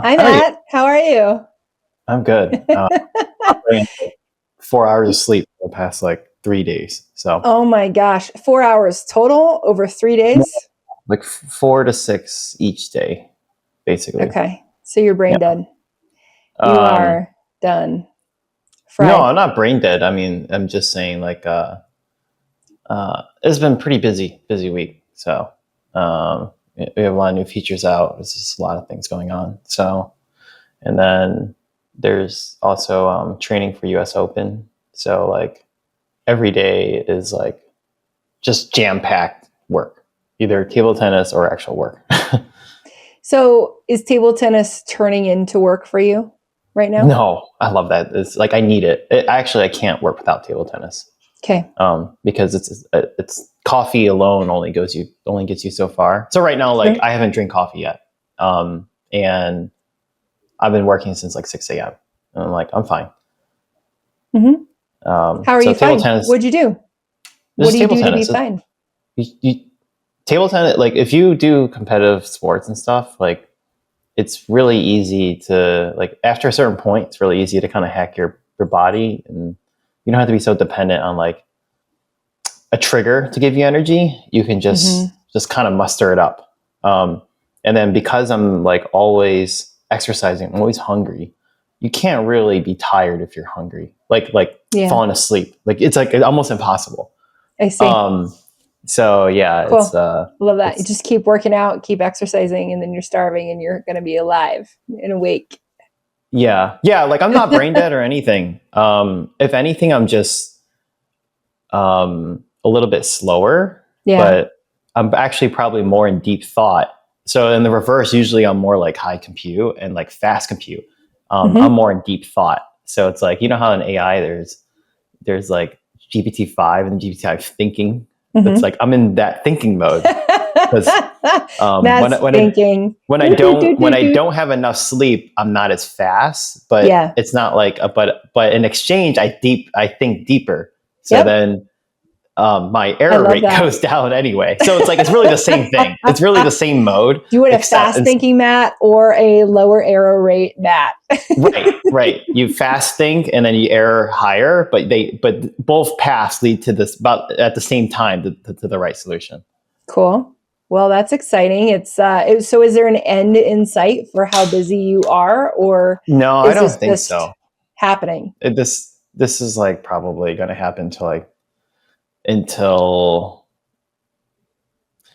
Hi, How are you? Matt. How are you? I'm good. Operating 4 hours of sleep for the past like 3 days. So Oh my gosh, 4 hours total over 3 days? like 4 to 6 each day, basically. Okay, so you're brain Yeah. dead. You Um, are done, no, fried. I'm not brain dead. I mean, I'm just saying it's been pretty busy week. So we have a lot of new features out. There's just a lot of things going on. So, and then there's also training for US Open. So like every day is like just jam-packed work, either table tennis or actual work. So is table tennis turning into work for you right now? No, I love that. It's like I need it. Actually, I can't work without table tennis Okay. because it's coffee alone only gets you so far. So right now, like Sure. I haven't drank coffee yet, and I've been working since like 6 a.m. And I'm like I'm fine. hmm How are So you table fine? tennis, What'd you do? this What is do you table do to be tennis. fine? You, table tennis, like if you do competitive sports and stuff, like it's really easy to like after a certain point it's really easy to kind of hack your body, and you don't have to be so dependent on like a trigger to give you energy. You can hmm just kind of muster it up, and then because I'm like always exercising, I'm always hungry. You can't really be tired if you're hungry, like Yeah, falling asleep, like it's almost impossible. I see. um so yeah, Cool. Love that. You it's just keep working out, keep exercising, and then you're starving and you're going to be alive and awake. yeah, like I'm not brain dead or anything. If anything, I'm just a little bit slower, Yeah. but I'm actually probably more in deep thought. So in the reverse, usually I'm more like high compute and like fast compute. I'm hmm more in deep thought. So it's like, you know how in AI there's like GPT-5 and GPT-5 thinking. It's hmm like I'm in that thinking mode because um, when I- Matt's when I thinking. when I Do, do, do, don't when do, I do. don't have enough sleep, I'm not as fast. But Yeah. it's not like but in exchange, I think deeper. So Yep. then my I error love rate that. goes down anyway. So it's like it's really the same thing. It's really the same mode, Do you want a except fast thinking Matt or a lower error rate Matt? right. You fast think and then you error higher, but both paths lead to this about at the same time to the right solution. Cool. Well, that's exciting. So is there an end in sight for how busy you are, or No, I is this don't think just so. happening? This is like probably going to happen to like until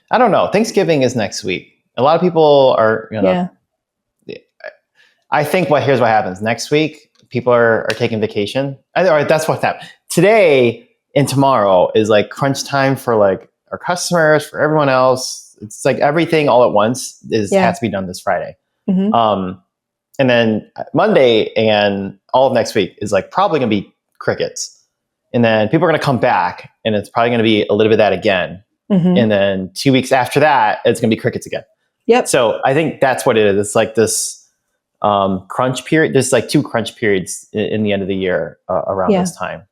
I don't know. Thanksgiving is next week. A lot of people are, Yeah. I think here's what happens next week. People are taking vacation. Or that's what's happening. Today and tomorrow is like crunch time for like our customers, for everyone else. It's like everything all at once has Yeah. to be done this Friday. hmm Um, and then Monday and all of next week is like probably going to be crickets. And then people are going to come back and it's probably going to be a little bit of that again. hmm And then 2 weeks after that, it's going to be crickets again. Yep. So I think that's what it is. It's like this crunch period. There's like two crunch periods in the end of the year around Yeah. this time,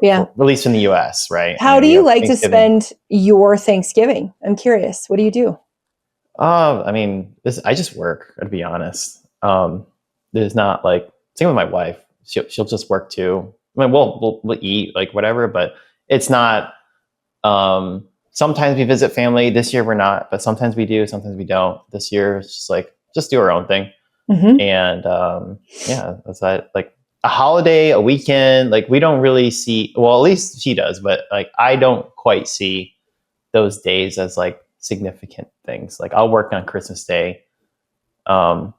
Yeah. at least in the U.S. Right? I How mean, do we you have like to Thanksgiving. spend your Thanksgiving? I'm curious. What do you do? I mean, I just work. To be honest, there's not like same with my wife. She'll just work too. I mean, we'll eat like whatever, but it's not. Sometimes we visit family. This year we're not, but sometimes we do. Sometimes we don't. This year it's just like just do our own thing. hmm And yeah, that's that. Like a holiday, a weekend. Like we don't really see. Well, at least she does, but like I don't quite see those days as like significant things. Like I'll work on Christmas Day. Um,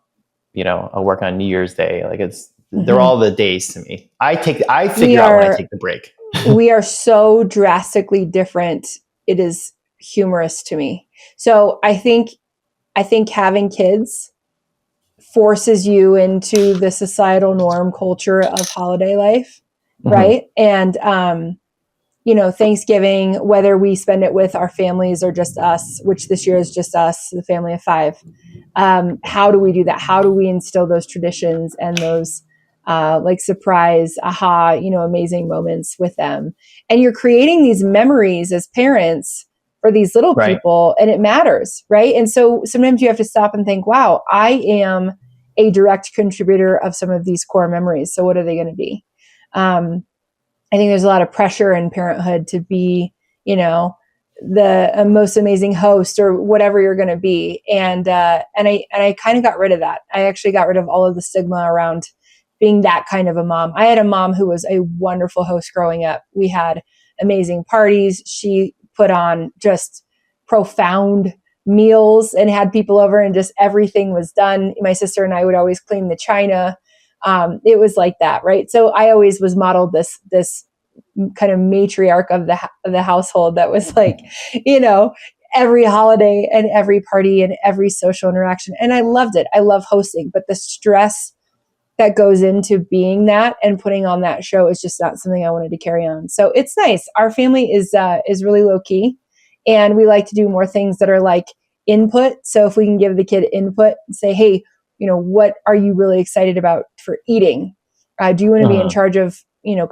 I'll work on New Year's Day. Like they're hmm all the days to me. I We figure out when I are take the break. we are so drastically different. It is humorous to me. So I think having kids forces you into the societal norm culture of holiday life, Hmm. right? And Thanksgiving, whether we spend it with our families or just us, which this year is just us, the family of five. How do we do that? How do we instill those traditions and those like surprise, aha, amazing moments with them? And you're creating these memories as parents for these little Right. people, and it matters, right? And so sometimes you have to stop and think, wow, I am a direct contributor of some of these core memories. So what are they going to be? I think there's a lot of pressure in parenthood to be, the most amazing host or whatever you're going to be. And I kind of got rid of that. I actually got rid of all of the stigma around being that kind of a mom. I had a mom who was a wonderful host growing up. We had amazing parties. She put on just profound meals and had people over, and just everything was done. My sister and I would always clean the china. It was like that, right? So I always was modeled this kind of matriarch of the household that was like, every holiday and every party and every social interaction. And I loved it. I love hosting, but the stress that goes into being that and putting on that show is just not something I wanted to carry on. So it's nice. Our family is really low key, and we like to do more things that are like input. So if we can give the kid input and say, hey, what are you really excited about for eating? Do you want to be in charge of,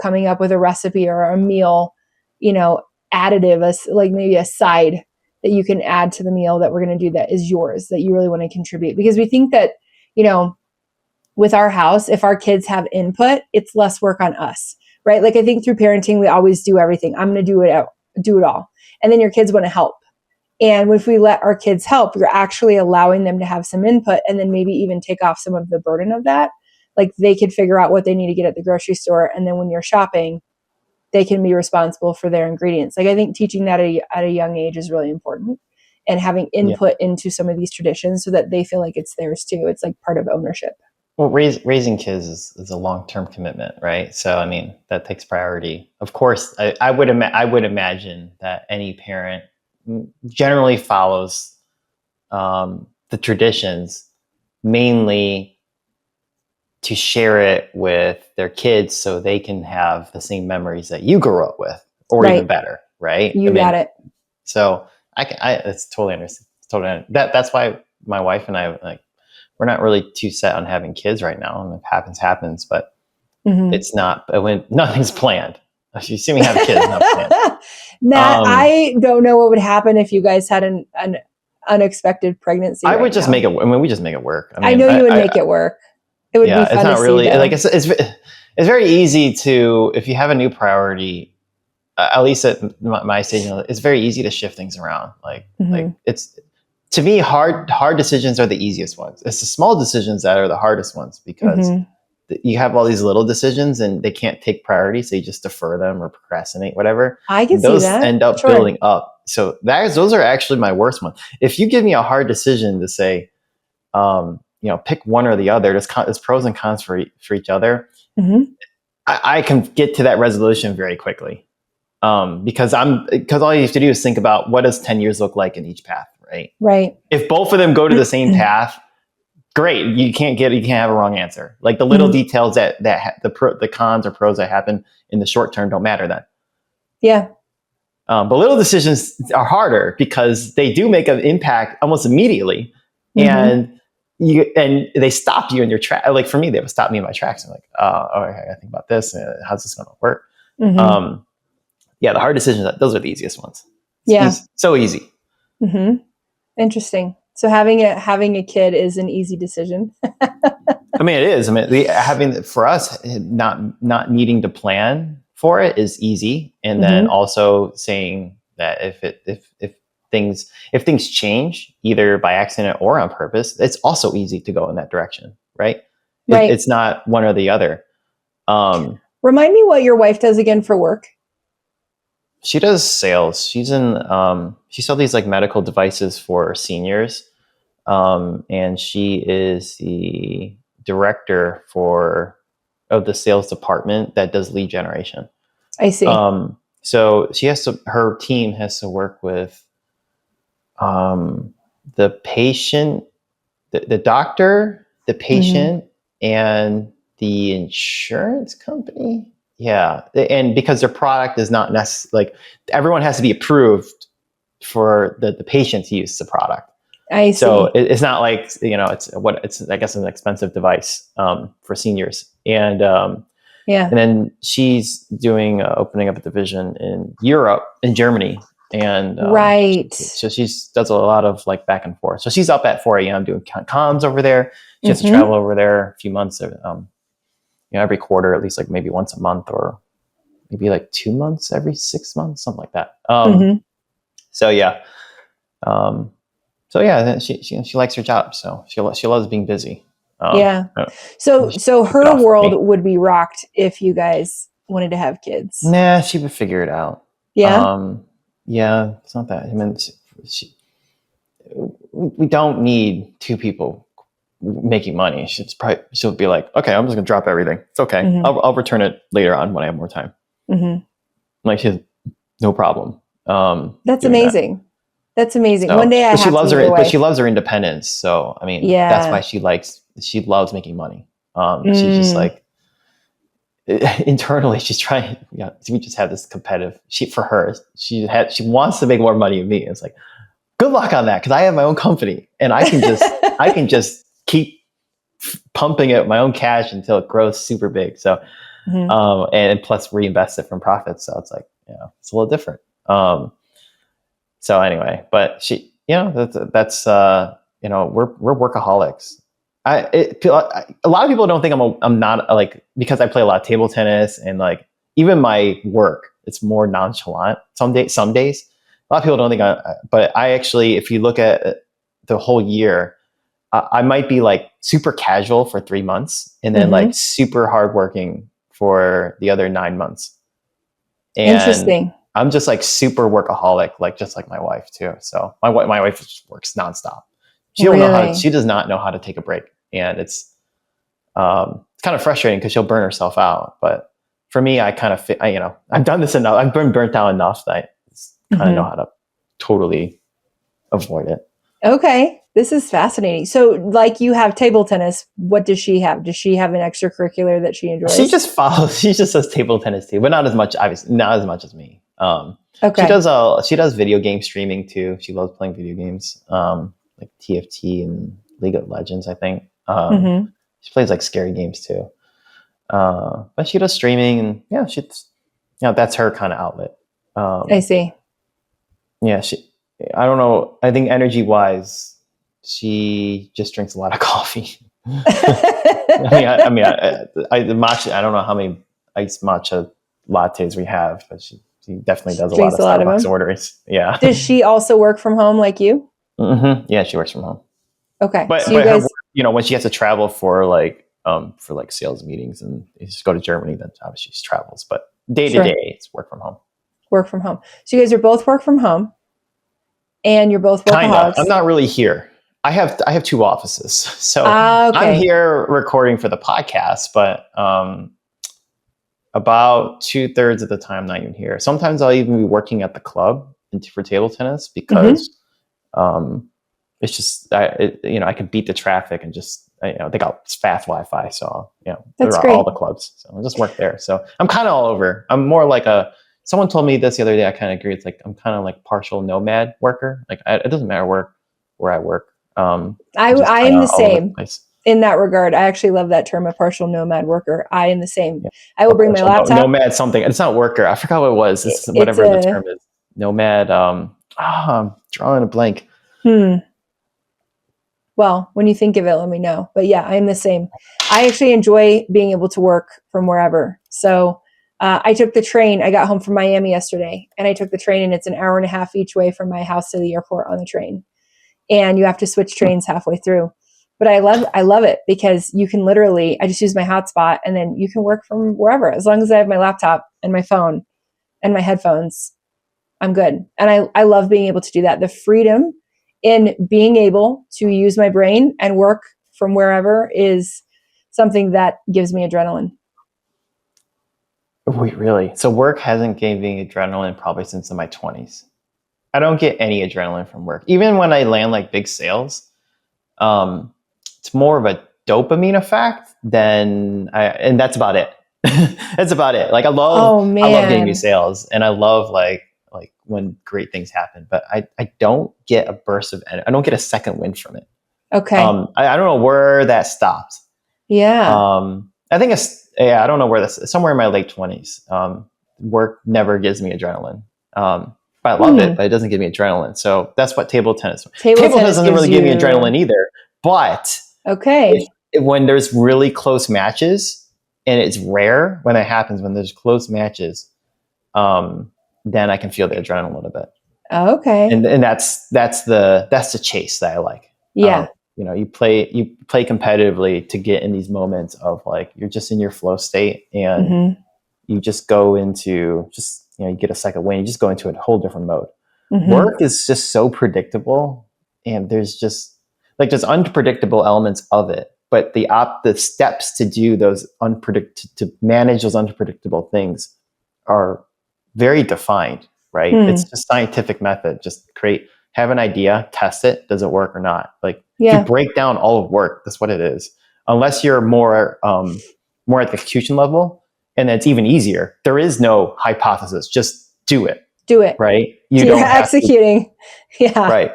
coming up with a recipe or a meal, additive, like maybe a side that you can add to the meal that we're going to do that is yours, that you really want to contribute? Because we think that, with our house, if our kids have input, it's less work on us, right? Like I think through parenting, we always do everything. I'm going to do it all. And then your kids want to help. And if we let our kids help, you're actually allowing them to have some input, and then maybe even take off some of the burden of that. Like they could figure out what they need to get at the grocery store. And then when you're shopping, they can be responsible for their ingredients. Like I think teaching that at a young age is really important, and having input into some of these traditions so that they feel like it's theirs too. It's like part of ownership. Well, raising kids is a long-term commitment, right? So, I mean, that takes priority. Of course, I would imagine that any parent generally follows the traditions mainly to share it with their kids so they can have the same memories that you grew up with, or even better, right? You got it. So it's totally understand. That's why my wife and I we're not really too set on having kids right now. And if it happens, but it's not, when nothing's planned. If you see me have kids, not planned. Matt, I don't know what would happen if you guys had an unexpected pregnancy. I would just make it. I mean, we just make it work. I know you would make it work. It would be fun. It's not to really see, like it's very easy to, if you have a new priority, at least at my stage, it's very easy to shift things around. Like it's, to me, hard decisions are the easiest ones. It's the small decisions that are the hardest ones, because you have all these little decisions and they can't take priority. So you just defer them or procrastinate, whatever. I can see that. Those end up building up. So those are actually my worst ones. If you give me a hard decision to say, pick one or the other, there's pros and cons for each other. I can get to that resolution very quickly. Because all you have to do is think about, what does 10 years look like in each path? Right. If both of them go to the same path, great. You can't have a wrong answer. Like the little details that the cons or pros that happen in the short term don't matter then. Yeah. But little decisions are harder because they do make an impact almost immediately, and they stop you in your track. Like for me, they would stop me in my tracks. I'm like, I gotta think about this. How's this going to work? The hard decisions, those are the easiest ones. It's so easy. Interesting. So having a kid is an easy decision. I mean, it is. I mean, for us, not needing to plan for it is easy, and then also saying that if things change either by accident or on purpose, it's also easy to go in that direction, right? It's not one or the other. Remind me what your wife does again for work. She does sales. She's she sells these like medical devices for seniors. And she is the director of the sales department that does lead generation. I see. So her team has to work with, the patient, the doctor, the patient, and the insurance company. Yeah. And because their product is not necessarily, like, everyone has to be approved for the patient to use the product. I see. So it's not like, it's I guess an expensive device for seniors. And and then she's doing opening up a division in Europe, in Germany. And so she does a lot of like back and forth. So she's up at 4 a.m. doing comms over there. She has to travel over there a few months, every quarter, at least like maybe once a month, or maybe like 2 months every 6 months, something like that. So yeah. She likes her job, so she loves being busy. So her world would be rocked if you guys wanted to have kids. Nah, she would figure it out. Yeah, it's not that. I mean, we don't need two people making money. She'll be like, okay, I'm just gonna drop everything. It's okay. I'll return it later on when I have more time. Like, she has no problem. That's amazing. That's amazing. So, one day she loves her independence. So, I mean, that's why she loves making money. She's just like, internally, she's trying, we just have this competitive, she wants to make more money than me. It's like, good luck on that. Cause I have my own company and I can just keep pumping out my own cash until it grows super big. So, and plus reinvest it from profits. So it's like, it's a little different. So anyway, but she, that's we're workaholics. A lot of people don't think I'm not, like, because I play a lot of table tennis and like even my work, it's more nonchalant some days. A lot of people don't think but I actually, if you look at the whole year, I might be like super casual for 3 months and then like super hardworking for the other 9 months. And interesting. I'm just like super workaholic, like just like my wife too. So my wife just works nonstop. She does not know how to take a break, and it's kind of frustrating because she'll burn herself out. But for me, I kind of I've done this enough. I've been burnt out enough that I kind of know how to totally avoid it. Okay, this is fascinating. So, like, you have table tennis. What does she have? Does she have an extracurricular that she enjoys? She just follows. She just does table tennis too, but not as much. Obviously, not as much as me. Okay. She does video game streaming too. She loves playing video games, like TFT and League of Legends, I think. She plays like scary games too. But she does streaming, and that's her kind of outlet. I see. Yeah, I don't know. I think energy wise, she just drinks a lot of coffee. I matcha. I don't know how many iced matcha lattes we have, but she definitely does a lot of Starbucks orders. Yeah. Does she also work from home like you? Yeah, she works from home. Okay. But so her work, when she has to travel for sales meetings and just go to Germany, then obviously she travels. But day to day, it's work from home. Work from home. So you guys are both work from home, and you're both workaholics. Kind of. I'm not really here. I have 2 offices, so I'm here recording for the podcast, but about 2/3 of the time, I'm not even here. Sometimes I'll even be working at the club for table tennis because it's just I can beat the traffic and just they got fast Wi-Fi, so there are all the clubs, so I just work there. So I'm kind of all over. I'm more like someone told me this the other day. I kind of agree. It's like I'm kind of like partial nomad worker. Like it doesn't matter where I work. I am the same in that regard. I actually love that term, a partial nomad worker. I am the same. Yeah. I will bring my laptop. Nomad something. It's not worker. I forgot what it was. It's whatever the term is. Nomad. I'm drawing a blank. Well, when you think of it, let me know. But yeah, I'm the same. I actually enjoy being able to work from wherever. So I took the train. I got home from Miami yesterday, and I took the train, and it's an hour and a half each way from my house to the airport on the train. And you have to switch trains halfway through. But I love it because you can literally, I just use my hotspot and then you can work from wherever. As long as I have my laptop and my phone and my headphones, I'm good. And I love being able to do that. The freedom in being able to use my brain and work from wherever is something that gives me adrenaline. Wait, really? So work hasn't given me adrenaline probably since in my 20s. I don't get any adrenaline from work. Even when I land like big sales, it's more of a dopamine effect and that's about it. That's about it. Like I love getting new sales, and I love like when great things happen, but I don't get a burst of energy. I don't get a second wind from it. Okay. I don't know where that stopped. Yeah. I think I don't know where this is. Somewhere in my late 20s. Work never gives me adrenaline. I love it, but it doesn't give me adrenaline. So that's what table tennis. Table tennis doesn't really give me adrenaline either. But Okay. When there's really close matches, and it's rare when that happens, when there's close matches, then I can feel the adrenaline a little bit. Okay. And that's the chase that I like. Yeah. You play competitively to get in these moments of like, you're just in your flow state, and Mm-hmm. you just go into you get a second win. You just go into a whole different mode. Mm-hmm. Work is just so predictable, and there's unpredictable elements of it, but the steps to do those to manage those unpredictable things are very defined, right? It's just scientific method. Just have an idea, test it. Does it work or not? Like, if you break down all of work, that's what it is. Unless you're more at the execution level, and it's even easier. There is no hypothesis. Just do it. Do it. Right? You're executing. Yeah. Right.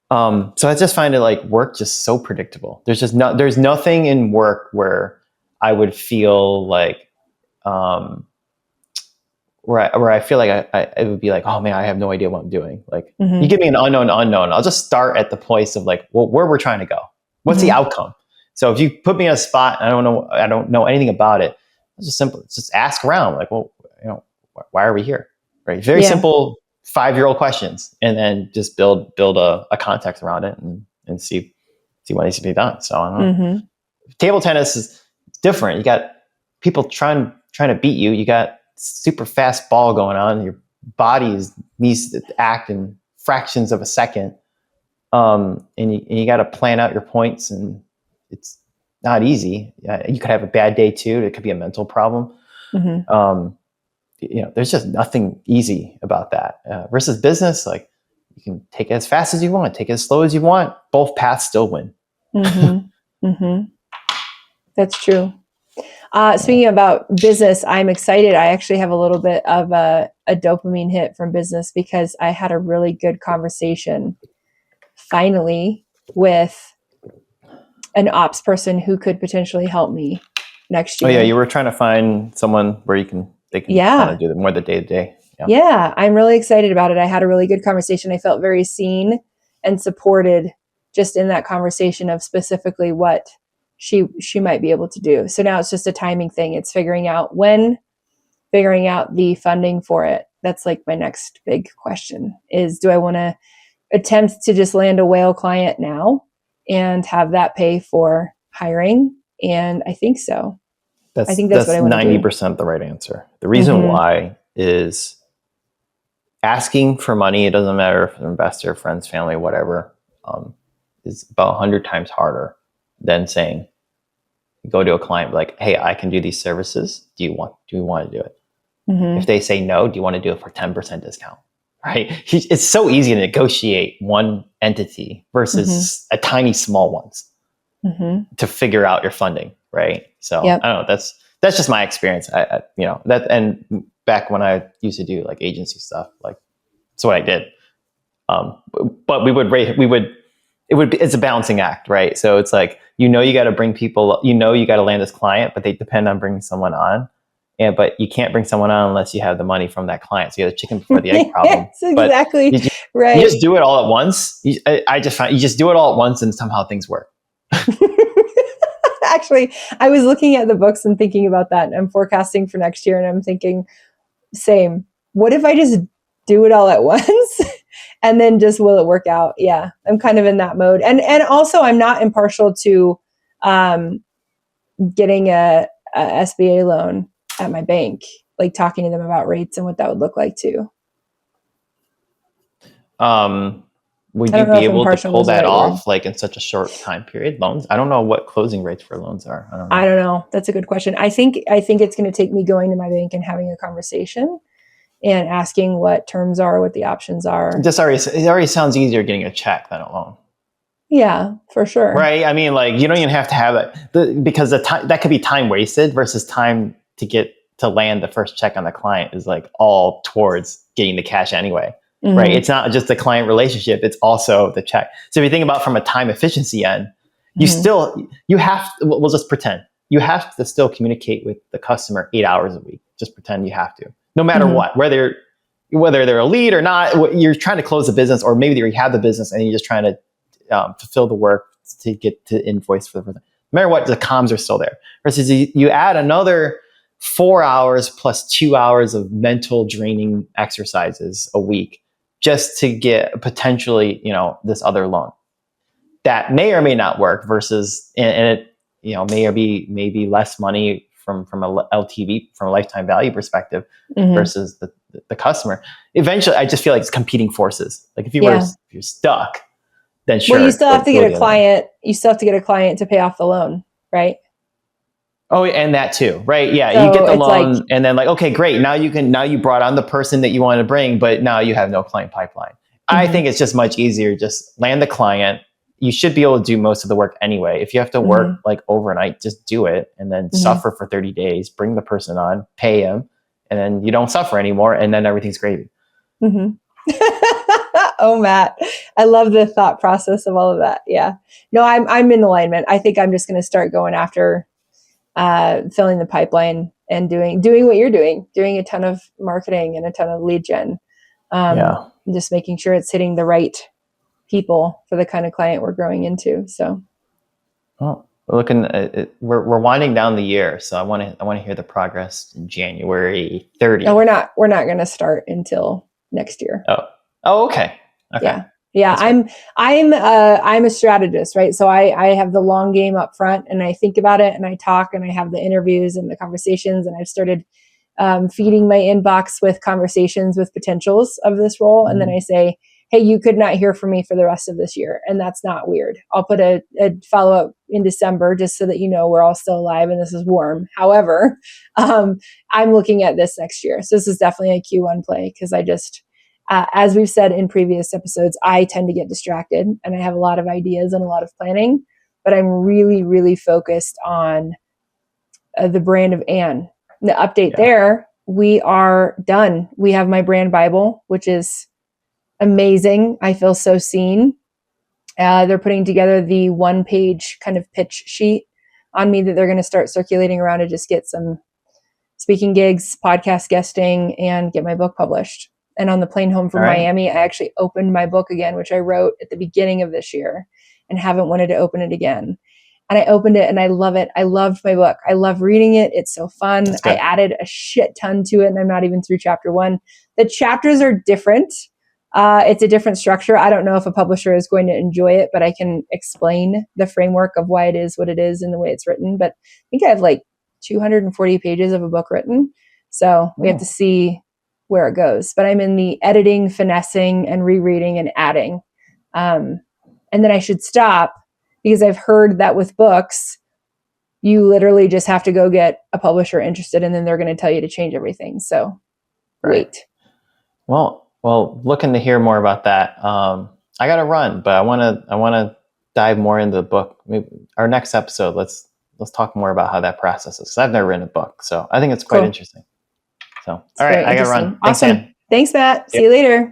So I just find it like work just so predictable. There's nothing in work where I would feel like, where I feel like it would be like, oh man, I have no idea what I'm doing. Like, you give me an unknown, I'll just start at the place of like, well, where we're trying to go. What's the outcome? So if you put me in a spot and I don't know anything about it, it's just simple. Just ask around, like, well, why are we here? Right? Very simple 5-year-old questions, and then just build a context around it and see what needs to be done. So I don't know. Table tennis is different. You got people trying to beat you. You got super fast ball going on. Your body needs to act in fractions of a second. And you got to plan out your points, and it's not easy. You could have a bad day too. It could be a mental problem. There's just nothing easy about that. Versus business, like, you can take it as fast as you want, take it as slow as you want. Both paths still win. That's true. Speaking about business, I'm excited. I actually have a little bit of a dopamine hit from business, because I had a really good conversation finally with an ops person who could potentially help me next year. Oh yeah, you were trying to find someone where they can kind of do more the day-to-day. Yeah, I'm really excited about it. I had a really good conversation. I felt very seen and supported just in that conversation of specifically what she might be able to do. So now it's just a timing thing. It's figuring out the funding for it. That's like my next big question is, do I want to attempt to just land a whale client now and have that pay for hiring? And I think so. I think that's what I want to do. 90% the right answer. The reason why is asking for money. It doesn't matter if it's an investor, friends, family, whatever, is about 100 times harder than saying, go to a client like, hey, I can do these services. Do you want to do it? If they say no, do you want to do it for 10% discount? Right? It's so easy to negotiate one entity versus a tiny small ones to figure out your funding. Right. So I don't know. That's just my experience. And back when I used to do like agency stuff, like, that's what I did. But it's a balancing act, right? So it's like, you got to bring people, you got to land this client, but they depend on bringing someone on. But you can't bring someone on unless you have the money from that client. So you have the chicken before the egg problem. That's exactly right. You just do it all at once. I just find you just do it all at once, and somehow things work. Actually, I was looking at the books and thinking about that, and I'm forecasting for next year, and I'm thinking, same. What if I just do it all at once? And then just, will it work out? Yeah, I'm kind of in that mode. And also, I'm not impartial to getting a SBA loan at my bank, like talking to them about rates and what that would look like too. Would you be able to pull that off like in such a short time period? Loans? I don't know what closing rates for loans are. I don't know. That's a good question. I think it's going to take me going to my bank and having a conversation and asking what terms are, what the options are. It already sounds easier getting a check than a loan. Yeah, for sure. Right. I mean, like, you don't even have to have it because that could be time wasted versus time to land the first check on the client is like all towards getting the cash anyway. Right. It's not just the client relationship. It's also the check. So if you think about from a time efficiency end, you have to, we'll just pretend you have to still communicate with the customer 8 hours a week. Just pretend you have to, no matter what, whether they're a lead or not, you're trying to close the business, or maybe they already have the business and you're just trying to fulfill the work to get to invoice for the person. No matter what, the comms are still there. Versus you add another 4 hours plus 2 hours of mental draining exercises a week just to get potentially, this other loan that may or may not work versus, and it, maybe less money from a LTV, from a lifetime value perspective versus the customer. Eventually, I just feel like it's competing forces. Like if you're stuck, then sure. Well, you still have to get a client. You still have to get a client to pay off the loan, right? Oh, and that too, right? Yeah, so you get the loan, and then okay, great. Now you brought on the person that you want to bring, but now you have no client pipeline. I think it's just much easier. Just land the client. You should be able to do most of the work anyway. If you have to work overnight, just do it, and then suffer for 30 days. Bring the person on, pay him, and then you don't suffer anymore, and then everything's gravy. Oh, Matt, I love the thought process of all of that. Yeah, no, I'm in alignment. I think I'm just going to start going after filling the pipeline and doing what you're doing a ton of marketing and a ton of lead gen. Just making sure it's hitting the right people for the kind of client we're growing into. So, well, we're winding down the year, so I want to hear the progress in January 30th. No, we're not going to start until next year. Oh, okay. Yeah. I'm a strategist, right? So I have the long game up front, and I think about it, and I talk, and I have the interviews and the conversations, and I've started feeding my inbox with conversations with potentials of this role. And then I say, hey, you could not hear from me for the rest of this year. And that's not weird. I'll put a follow-up in December just so that we're all still alive and this is warm. However, I'm looking at this next year. So this is definitely a Q1 play, because I just, as we've said in previous episodes, I tend to get distracted and I have a lot of ideas and a lot of planning, but I'm really, really focused on the brand of Anne. The update there, we are done. We have my brand Bible, which is amazing. I feel so seen. They're putting together the 1-page kind of pitch sheet on me that they're going to start circulating around to just get some speaking gigs, podcast guesting, and get my book published. And on the plane home from Miami, I actually opened my book again, which I wrote at the beginning of this year and haven't wanted to open it again. And I opened it and I love it. I loved my book. I love reading it. It's so fun. I added a shit ton to it, and I'm not even through chapter 1. The chapters are different. It's a different structure. I don't know if a publisher is going to enjoy it, but I can explain the framework of why it is what it is and the way it's written. But I think I have 240 pages of a book written. So we have to see where it goes. But I'm in the editing, finessing, and rereading and adding. And then I should stop, because I've heard that with books, you literally just have to go get a publisher interested, and then they're going to tell you to change everything. So wait. Well, looking to hear more about that. I got to run, but I want to dive more into the book. Maybe our next episode, let's talk more about how that process is, because I've never written a book, so I think it's quite interesting. So, all right, I got to run. Awesome. Thanks, Matt. See you later.